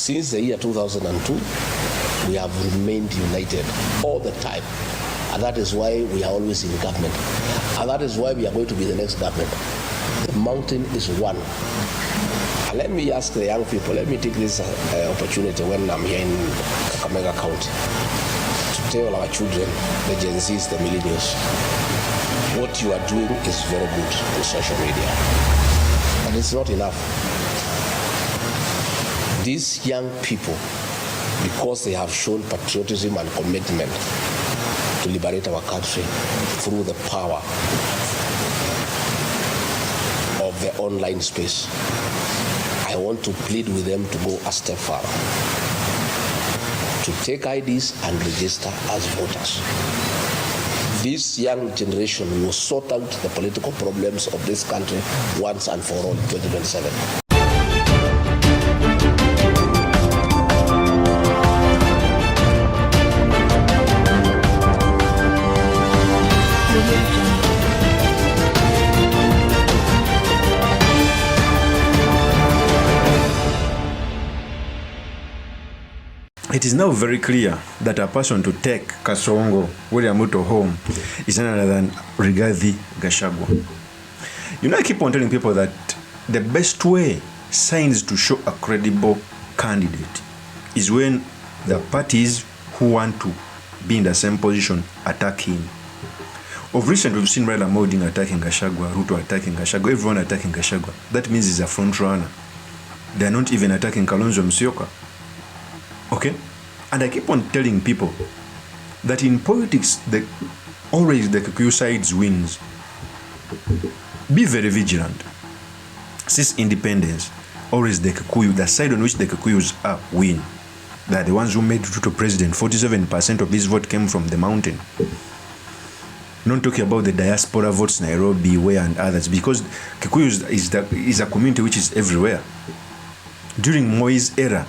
Since the year 2002, we have remained united all the time. And that is why we are always in government. And that is why we are going to be the next government. The mountain is one. And let me ask the young people, let me take this opportunity when I'm here in KAKAMEGA County to tell our children, the Gen Zs, the millennials, what you are doing is very good on social media. But it's not enough. These young people, because they have shown patriotism and commitment to liberate our country through the power of the online space, I want to plead with them to go a step further, to take IDs and register as voters. This young generation will sort out the political problems of this country once and for all in 2027. It is now very clear that a person to take Kasongo William RUTO home is none other than GACHAGUA. You know, I keep on telling people that the best way signs to show a credible candidate is when the parties who want to be in the same position attack him. Of recent, we've seen Raila Odinga attacking GACHAGUA, RUTO attacking GACHAGUA, everyone attacking GACHAGUA. That means he's a front runner. They're not even attacking Kalonzo Musyoka. Okay? And I keep on telling people that in politics, always the Kikuyu sides wins. Be very vigilant. Since independence, always the Kikuyu, the side on which the Kikuyus are, win. They are the ones who made Ruto president. 47% of his vote came from the mountain. Not talking about the diaspora votes, Nairobi, Where and others, because Kikuyu is a community which is everywhere. During Moi's era,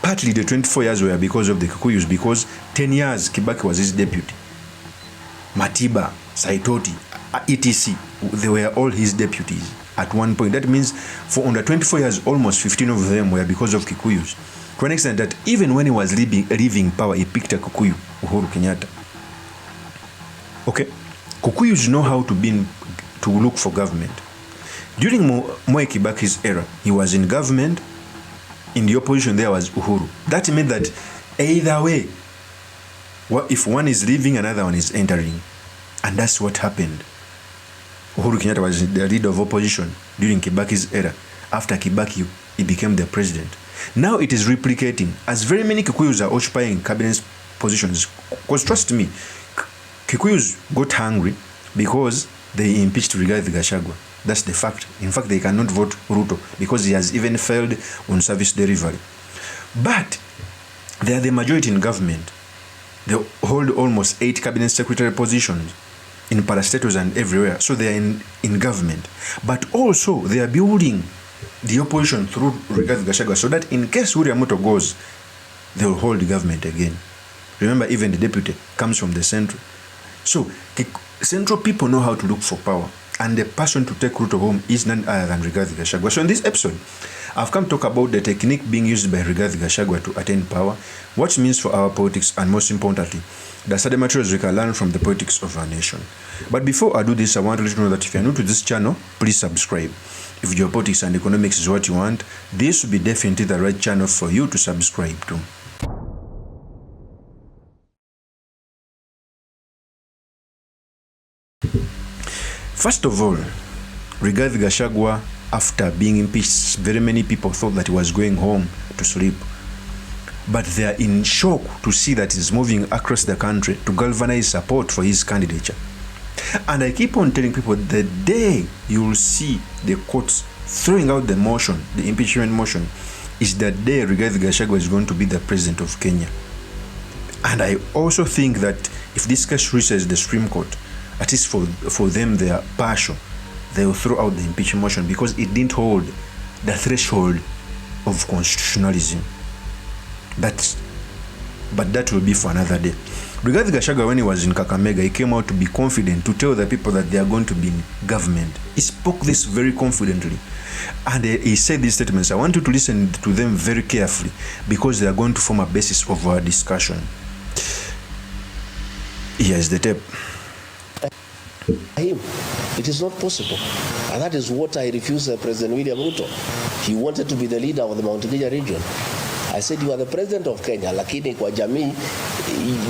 partly the 24 years were because of the Kikuyus, because 10 years Kibaki was his deputy. Matiba, Saitoti, etc. They were all his deputies at one point. That means for under 24 years, almost 15 of them were because of Kikuyus. To an extent that even when he was leaving power, he picked a Kikuyu, Uhuru Kenyatta. Okay? Kikuyus know how to look for government. During Moi Kibaki's era, he was in government. In the opposition, there was Uhuru. That meant that either way, if one is leaving, another one is entering. And that's what happened. Uhuru Kenyatta was the leader of opposition during Kibaki's era. After Kibaki, he became the president. Now it is replicating, as very many Kikuyus are occupying cabinet positions. Because trust me, Kikuyus got hungry because they impeached Rigathi Gachagua. That's the fact. In fact, they cannot vote RUTO because he has even failed on service delivery. But they are the majority in government. They hold almost 8 cabinet secretary positions in parastatals and everywhere. So they are in government. But also, they are building the opposition through Rigathi Gachagua so that in case William RUTO goes, they will hold the government again. Remember, even the deputy comes from the central. So, central people know how to look for power. And the person to take RUTO home is none other than Rigathi Gachagua. So in this episode, I've come to talk about the technique being used by Rigathi Gachagua to attain power, what it means for our politics, and most importantly, the study materials we can learn from the politics of our nation. But before I do this, I want to let you know that if you're new to this channel, please subscribe. If geopolitics and economics is what you want, this will be definitely the right channel for you to subscribe to. First of all, Rigathi Gachagua, after being impeached, very many people thought that he was going home to sleep. But they are in shock to see that he's moving across the country to galvanize support for his candidature. And I keep on telling people, the day you will see the courts throwing out the motion, the impeachment motion, is the day Rigathi Gachagua is going to be the president of Kenya. And I also think that if this case reaches the Supreme Court, at least for them, they are partial. They will throw out the impeachment motion because it didn't hold the threshold of constitutionalism. But that will be for another day. Rigathi Gachagua, when he was in Kakamega, he came out to be confident, to tell the people that they are going to be in government. He spoke this very confidently. And he said these statements. I want you to listen to them very carefully because they are going to form a basis of our discussion. Here's the tape. It is not possible. And that is what I refused President William RUTO. He wanted to be the leader of the Mount Kenya region. I said, you are the president of Kenya, lakini kwa jamii,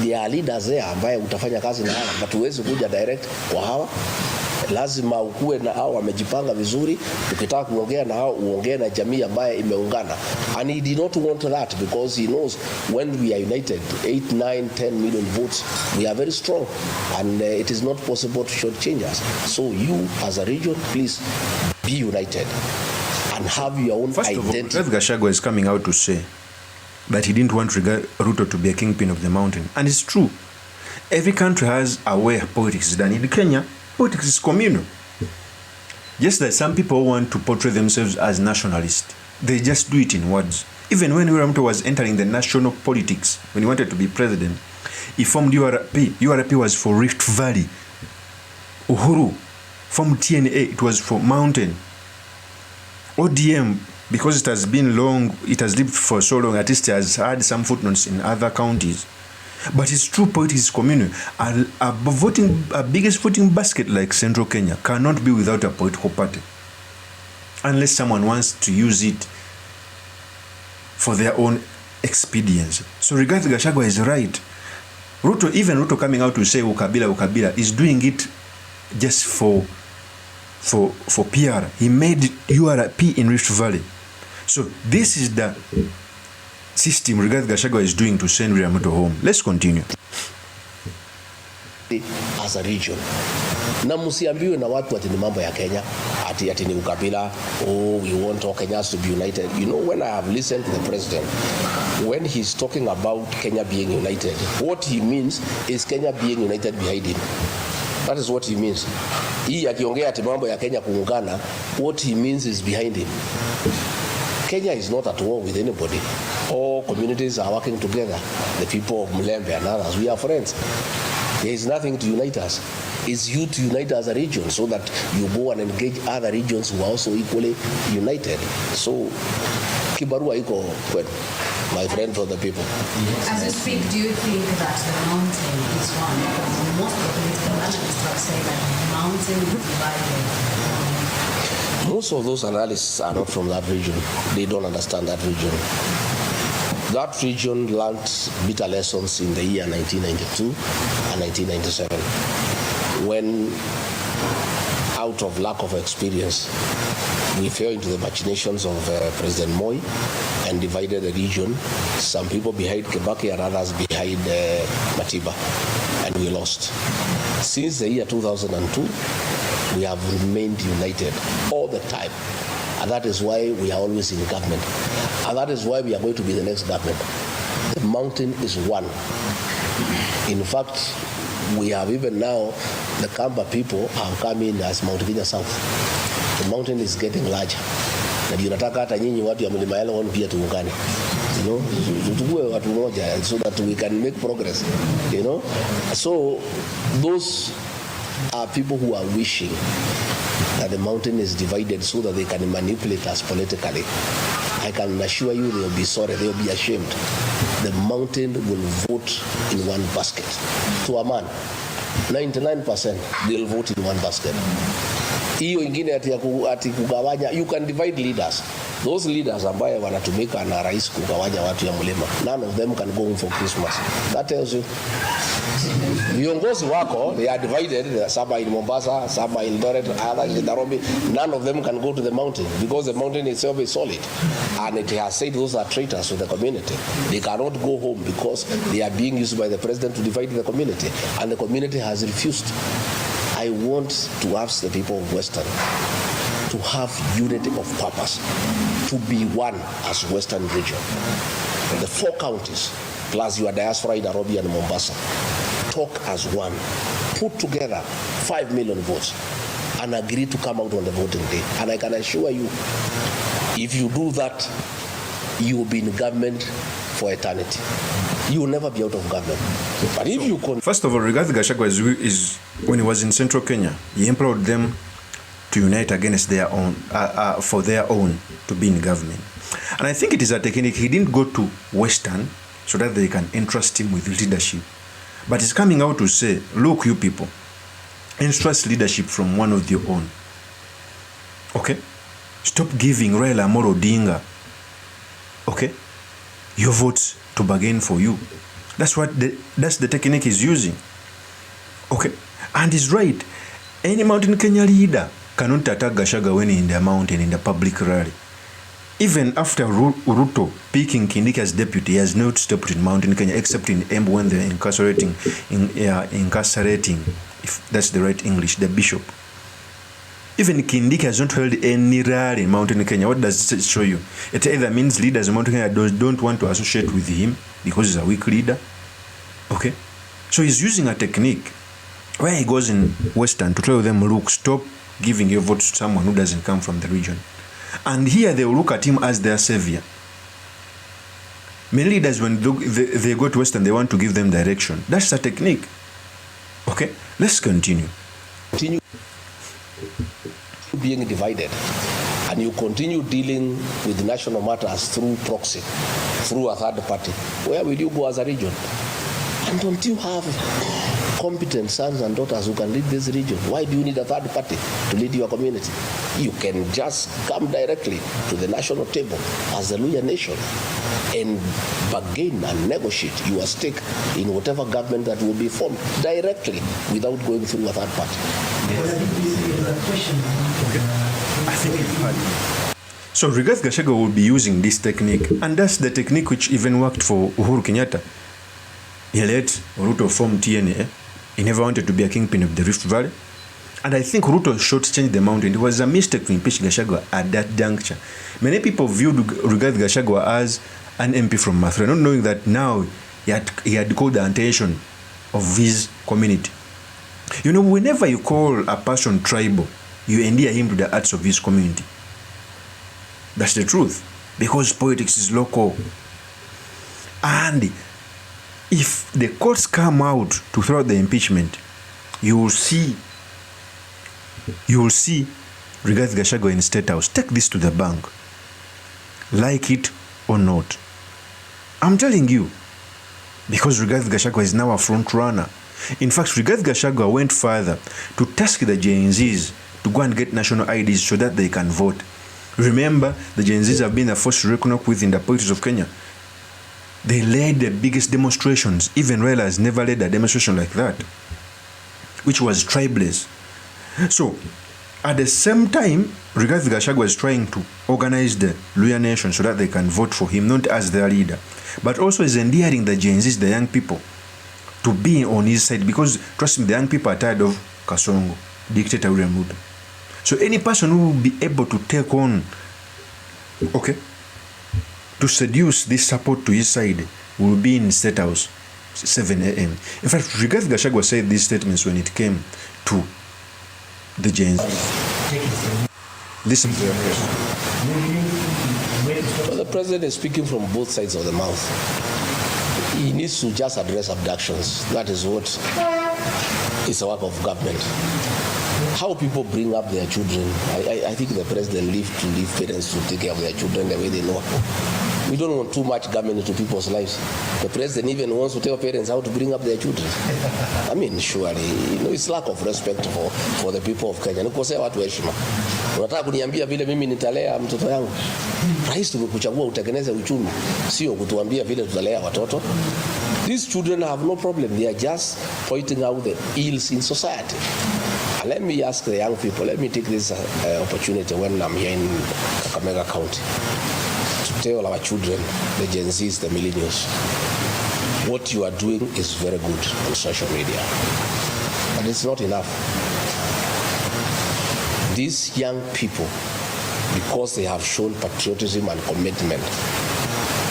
there are leaders there ambaye utafanya kazi na hawa, but huwezi kuja direct kwa hawa. Lazima ukue na hao wamejipanga vizuri, ukitaka kuongea na hao uongee na jamii ambaye imeungana. And he did not want that because he knows when we are united, 8, 9, 10 million votes, we are very strong and it is not possible to shortchange us. So you as a region, please be united and have your own identity. First of all, Gachagua is coming out to say that he didn't want RUTO to be a kingpin of the mountain. And it's true. Every country has a way politics is done. In Kenya, politics is communal. Just that some people want to portray themselves as nationalists. They just do it in words. Even when William RUTO was entering the national politics, when he wanted to be president, he formed URP. URP was for Rift Valley. Uhuru formed TNA. It was for mountain. ODM, because it has been long, it has lived for so long, at least it has had some footnotes in other counties. But it's true politics is communal. A biggest voting basket like Central Kenya cannot be without a political party. Unless someone wants to use it for their own expedience. So Rigathi Gachagua is right. Even RUTO coming out to say Ukabila is doing it just for PR. He made URP in Rift Valley. So this is the system Rigathi Gachagua is doing to send William RUTO home. Let's continue. As a region. Na msiambiwe na watu ati ni mambo ya Kenya, ati ni ukabila, oh, we want all Kenyans to be united. You know, when I have listened to the president, when he's talking about Kenya being united, what he means is Kenya being united behind him. That is what he means. Hii akiongea ati mambo ya Kenya kuungana, what he means is behind him. Kenya is not at war with anybody. All communities are working together. The people of Mulembe and others, we are friends. There is nothing to unite us. It's you to unite as a region so that you go and engage other regions who are also equally united. So, kibarua iko kwenu, my friend for the people. As you speak, do you think that the mountain is one? Because most of the political analysts have said that the mountain is divided. Most of those analysts are not from that region. They don't understand that region. That region learned bitter lessons in the year 1992 and 1997, when, out of lack of experience, we fell into the machinations of President Moi and divided the region, some people behind Kibaki and others behind Matiba, and we lost. Since the year 2002, we have remained united all the time. And that is why we are always in government. And that is why we are going to be the next government. The mountain is one. In fact, we have even now, the Kamba people have come in as Mount Kenya South. The mountain is getting larger. Na tunataka hata nyinyi watu ya Mlima Elgon pia tuungane. You know, tutukue watu moja so that we can make progress. You know, so those are people who are wishing that the mountain is divided so that they can manipulate us politically. I can assure you they will be sorry, they will be ashamed. The mountain will vote in one basket. To a man, 99% they'll vote in one basket. Hiyo ingine ati kugawanya, you can divide leaders. Those leaders ambaye wanatumika na rais kugawanya watu ya mlima, none of them can go home for Christmas. That tells you. Viongozi wako, they are divided, some are in Mombasa, some are in Eldoret, others in Nairobi. None of them can go to the mountain because the mountain itself is solid. And it has said those are traitors to the community. They cannot go home because they are being used by the president to divide the community. And the community has refused. I want to ask the people of Western to have unity of purpose, to be one as Western region. The 4 counties, plus your diaspora in Nairobi and Mombasa, talk as one, put together 5 million votes and agree to come out on the voting day. And I can assure you, if you do that, you will be in government for eternity. You will never be out of government. But if you First of all, Rigathi Gachagua is when he was in central Kenya, he implored them to unite against their own, for their own to be in government. And I think it is a technique. He didn't go to Western so that they can entrust him with leadership. But he's coming out to say, look, you people, entrust leadership from one of your own. Okay? Stop giving Raila Amolo Odinga, okay, your votes to bargain for you. That's the technique he's using. Okay? And he's right. Any Mountain Kenya leader cannot attack Gachagua when in the mountain in the public rally. Even after RUTO picking Kindiki as deputy, he has not stopped in Mountain Kenya except in Embu when they're incarcerating, if that's the right English, the bishop. Even Kindiki has not held any rally in Mountain Kenya. What does it show you? It either means leaders in Mountain Kenya don't want to associate with him because he's a weak leader. Okay? So he's using a technique where he goes in Western to tell them, look, stop giving your votes to someone who doesn't come from the region. And here they will look at him as their savior. Many leaders, when they go to Western, they want to give them direction. That's a technique. Okay? Let's continue. Continue being divided, and you continue dealing with national matters through proxy, through a third party. Where will you go as a region? And don't you have competent sons and daughters who can lead this region? Why do you need a third party to lead your community? You can just come directly to the national table as the Luya nation and bargain and negotiate your stake in whatever government that will be formed directly without going through a third party. So Rigathi Gachagua will be using this technique, and that's the technique which even worked for Uhuru Kenyatta. He let RUTO form TNA. He never wanted to be a kingpin of the Rift Valley. And I think RUTO shortchanged the mountain. It was a mistake to impeach Gachagua at that juncture. Many people viewed Rigathi Gachagua as an MP from Mathura, not knowing that now he had called the attention of his community. You know, whenever you call a person tribal, you endear him to the hearts of his community. That's the truth. Because politics is local. And if the courts come out to throw out the impeachment, you will see Rigathi Gachagua in State House. Take this to the bank. Like it or not. I'm telling you. Because Rigathi Gachagua is now a front runner. In fact, Rigathi Gachagua went further to task the Gen Zs to go and get national IDs so that they can vote. Remember, the Gen Zs have been a force to reckon up with in the politics of Kenya. They led the biggest demonstrations. Even Raila has never led a demonstration like that, which was tribeless. So, at the same time, Rigathi Gachagua is trying to organize the Luya nation so that they can vote for him, not as their leader, but also is endearing the Gen Zs, the young people, to be on his side, because, trust me, the young people are tired of Kasongo, dictator William Ruto. So any person who will be able to take on, okay, to seduce this support to his side will be in State House, 7 a.m. In fact, Rigathi Gachagua said these statements when it came to the Gen Z. Listen to your question. Well, the president is speaking from both sides of the mouth. He needs to just address abductions. That is what is the work of government. How people bring up their children, I think the president leave parents to take care of their children the way they know. We don't want too much government into people's lives. The president even wants to tell parents how to bring up their children. I mean, surely, it's lack of respect for the people of Kenya. Nikosea watu heshima. Unataka kuniambia vile mimi nitalea mtoto yangu? Rais tumekuchagua utengeneze uchumi, sio kutuambia vile tutalea watoto. These children have no problem. They are just pointing out the ills in society. And let me ask the young people, let me take this opportunity when I'm here in KAKAMEGA County to tell our children, the Gen Zs, the millennials, what you are doing is very good on social media. But it's not enough. These young people, because they have shown patriotism and commitment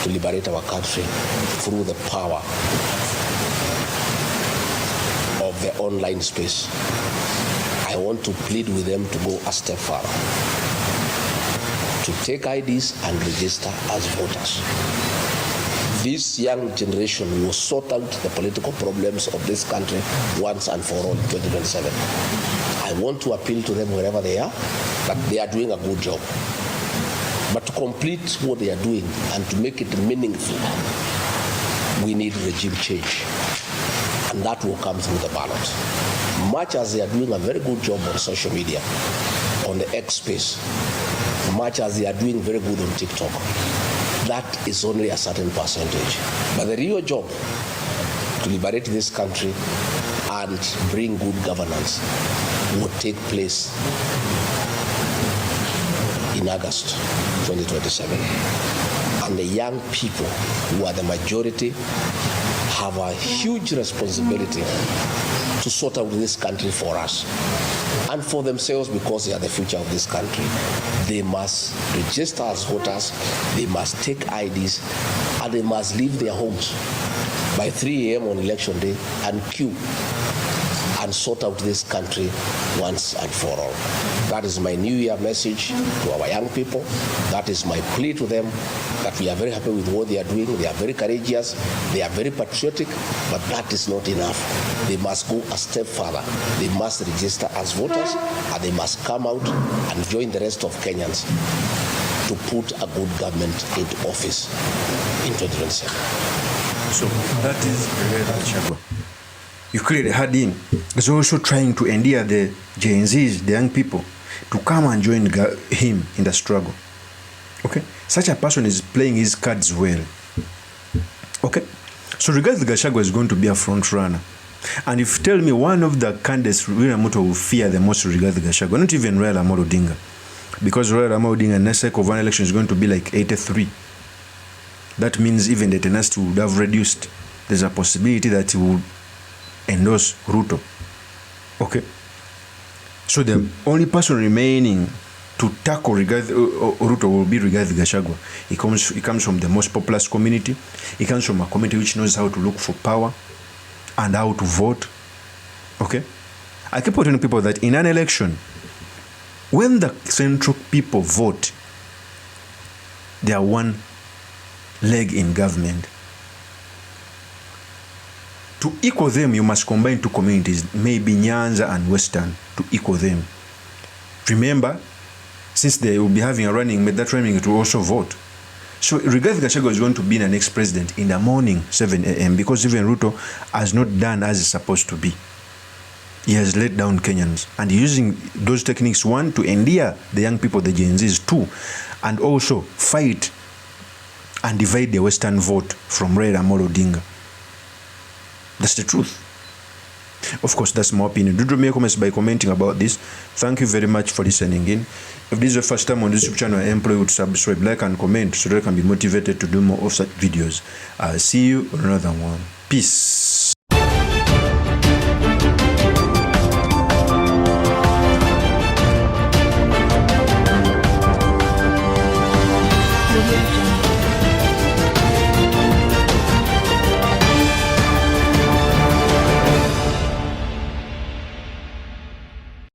to liberate our country through the power of the online space, I want to plead with them to go a step further, to take IDs and register as voters. this young generation will sort out the political problems of this country once and for all in 2027. I want to appeal to them wherever they are, that they are doing a good job. But to complete what they are doing and to make it meaningful, we need regime change. And that will come through the ballot. Much as they are doing a very good job on social media, on the X space, much as they are doing very good on TikTok, that is only a certain percentage. But the real job to liberate this country and bring good governance will take place in August 2027. And the young people, who are the majority, have a huge responsibility to sort out this country for us and for themselves, because they are the future of this country. They must register as voters, they must take IDs, and they must leave their homes by 3 a.m. on election day and queue and sort out this country once and for all. That is my New Year message to our young people. That is my plea to them, that we are very happy with what they are doing. They are very courageous, they are very patriotic, but that is not enough. They must go a step further. They must register as voters, and they must come out and join the rest of Kenyans to put a good government into office in 2027. So that is GACHAGUA. You clearly heard him. He's also trying to endear the Gen Zs, the young people, to come and join him in the struggle. Okay? Such a person is playing his cards well. Okay? So Rigathi Gachagua is going to be a front runner. And if you tell me one of the candidates William Ruto will fear the most, Rigathi Gachagua, not even Raila Amolo Odinga, because Raila Amolo Odinga next cycle of one election is going to be like 83. That means even the tenacity would have reduced. There's a possibility that he will endorse Ruto. Okay? So the only person remaining to tackle Ruto will be Rigathi Gachagua. He comes from the most populous community. He comes from a community which knows how to look for power and how to vote. Okay? I keep telling people that in an election, when the central people vote, they are one leg in government. To equal them, you must combine two communities, maybe Nyanza and Western, to equal them. Remember, since they will be having a running mate, that running to also vote. So Rigathi Gachagua is going to be the next president in the morning, 7 a.m., because even Ruto has not done as it's supposed to be. He has let down Kenyans, and using those techniques, one, to endear the young people, the Gen Zs, two, and also fight and divide the Western vote from Raila Amolo Odinga. That's the truth. Of course, that's my opinion. Do drop me a comments by commenting about this. Thank you very much for listening in. If this is your first time on this YouTube channel, I implore you to subscribe, like, and comment so that I can be motivated to do more of such videos. I'll see you on another one. Peace.